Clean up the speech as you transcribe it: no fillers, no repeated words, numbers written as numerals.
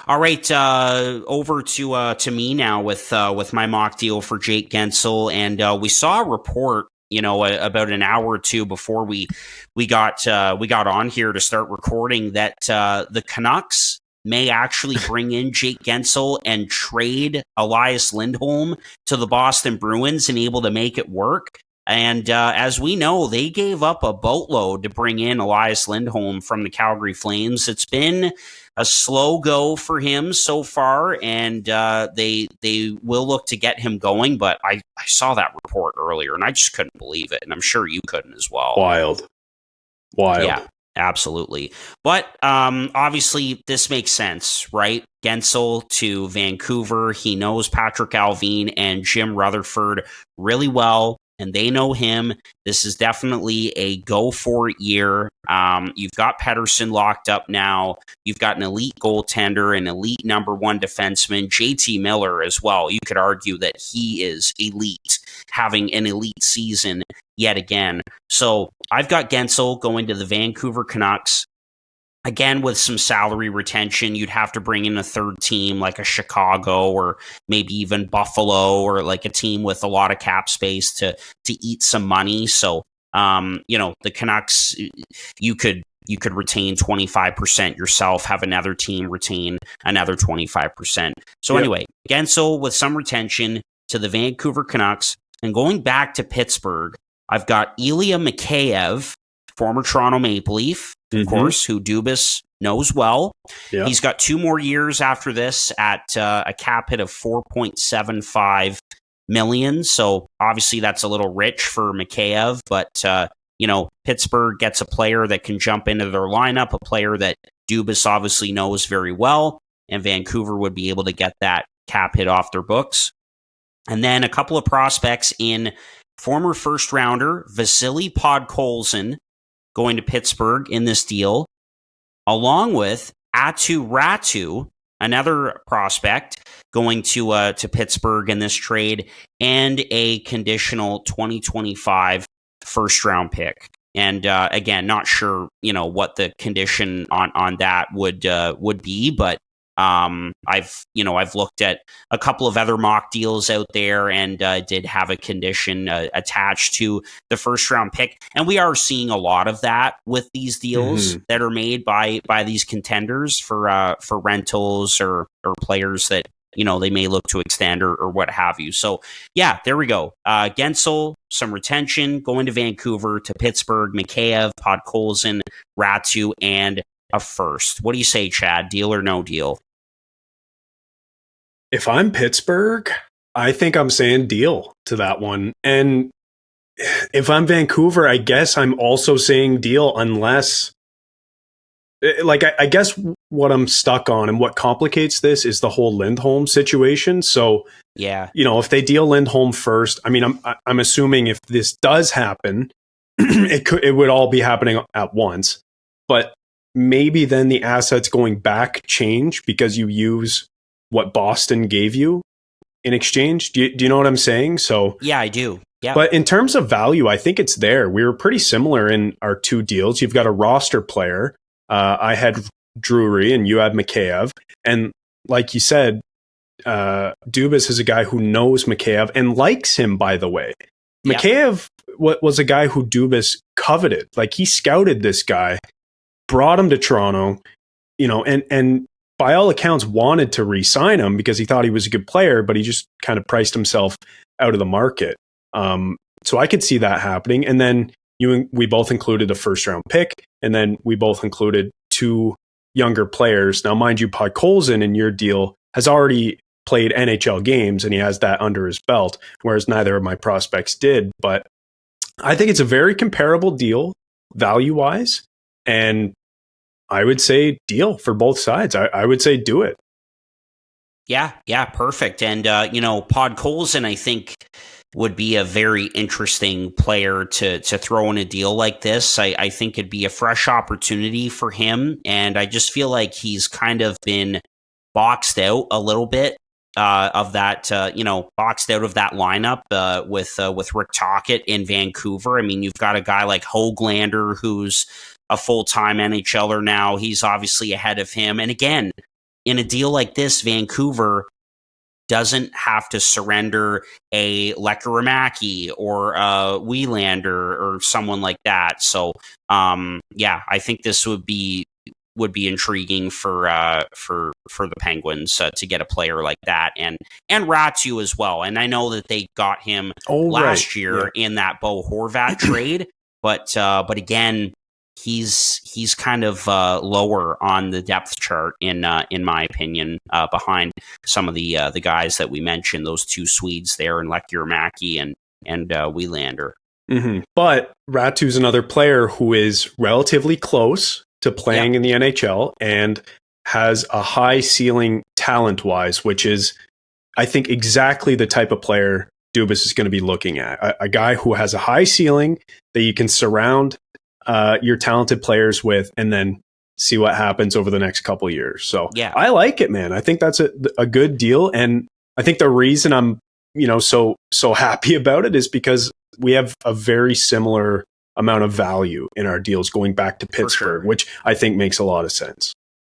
All right, over to me now with my mock deal for Jake Guentzel, and we saw a report, about an hour or two before we got on here to start recording that the Canucks may actually bring in Jake Guentzel and trade Elias Lindholm to the Boston Bruins and able to make it work. And as we know, they gave up a boatload to bring in Elias Lindholm from the Calgary Flames. It's been a slow go for him so far, and they will look to get him going. But I saw that report earlier, and I just couldn't believe it, and I'm sure you couldn't as well. Wild. Yeah, absolutely. But obviously, this makes sense, right? Guentzel to Vancouver. He knows Patrick Allvin and Jim Rutherford really well, and they know him. This is definitely a go-for-it year. You've got Pettersson locked up now. You've got an elite goaltender, an elite number one defenseman, JT Miller as well. You could argue that he is elite, having an elite season yet again. So I've got Guentzel going to the Vancouver Canucks. Again, with some salary retention, you'd have to bring in a third team like a Chicago or maybe even Buffalo or like a team with a lot of cap space to eat some money. So, the Canucks, you could retain 25% yourself, have another team retain another 25%. So anyway, Guentzel with some retention to the Vancouver Canucks. And going back to Pittsburgh, I've got Ilya Mikheyev, former Toronto Maple Leaf, of course, who Dubas knows well. Yeah. He's got 2 more years after this at a cap hit of $4.75 million. So obviously that's a little rich for Mikheyev, but Pittsburgh gets a player that can jump into their lineup, a player that Dubas obviously knows very well, and Vancouver would be able to get that cap hit off their books. And then a couple of prospects in former first rounder Vasily Podkolzin going to Pittsburgh in this deal, along with Atu Ratu, another prospect going to Pittsburgh in this trade, and a conditional 2025 first round pick. And again, not sure what the condition on that would be, but I've looked at a couple of other mock deals out there and did have a condition attached to the first round pick. And we are seeing a lot of that with these deals that are made by these contenders for rentals or players that, they may look to extend or what have you. So yeah, there we go. Guentzel, some retention going to Vancouver, to Pittsburgh, Mikheyev, Podkolzin, Ratu, and a first. What do you say, Chad? Deal or no deal? If I'm Pittsburgh, I think I'm saying deal to that one. And if I'm Vancouver, I guess I'm also saying deal, unless, I guess what I'm stuck on and what complicates this is the whole Lindholm situation. So, yeah, if they deal Lindholm first, I mean, I'm assuming if this does happen, it would all be happening at once. But maybe then the assets going back change because you use what Boston gave you in exchange. Do you know what I'm saying? So yeah, I do. Yeah. But in terms of value, I think it's there. We were pretty similar in our 2 deals. You've got a roster player. I had Drury and you had Mikheyev. And like you said, Dubas is a guy who knows Mikheyev and likes him, by the way. Yeah. Mikheyev was a guy who Dubas coveted. Like, he scouted this guy, brought him to Toronto, and by all accounts wanted to re-sign him because he thought he was a good player, but he just kind of priced himself out of the market. So I could see that happening. And then we both included a first round pick, and then we both included 2 younger players. Now, mind you, Podkolzin in your deal has already played NHL games and he has that under his belt, whereas neither of my prospects did. But I think it's a very comparable deal value-wise, and I would say deal for both sides. I would say do it. Yeah, perfect. And, Podkolzin, I think, would be a very interesting player to throw in a deal like this. I think it'd be a fresh opportunity for him, and I just feel like he's kind of been boxed out a little bit of that, boxed out of that lineup with Rick Tocchet in Vancouver. I mean, you've got a guy like Höglander who's a full-time NHLer now. He's obviously ahead of him. And again, in a deal like this, Vancouver doesn't have to surrender a Lekkerimaki or a Wielander or someone like that. So, I think this would be intriguing for the Penguins to get a player like that, and Ratu as well. And I know that they got him last year in that Bo Horvat trade, but again, he's kind of lower on the depth chart in my opinion, behind some of the guys that we mentioned, those two Swedes there, and Lekkerimaki and Wielander. Mm-hmm. But Ratu's another player who is relatively close to playing in the NHL and has a high ceiling talent-wise, which is, I think, exactly the type of player Dubas is going to be looking at. A guy who has a high ceiling that you can surround your talented players with, and then see what happens over the next couple of years. So I like it, man. I think that's a good deal. And I think the reason I'm, so happy about it is because we have a very similar amount of value in our deals going back to Pittsburgh, which I think makes a lot of sense.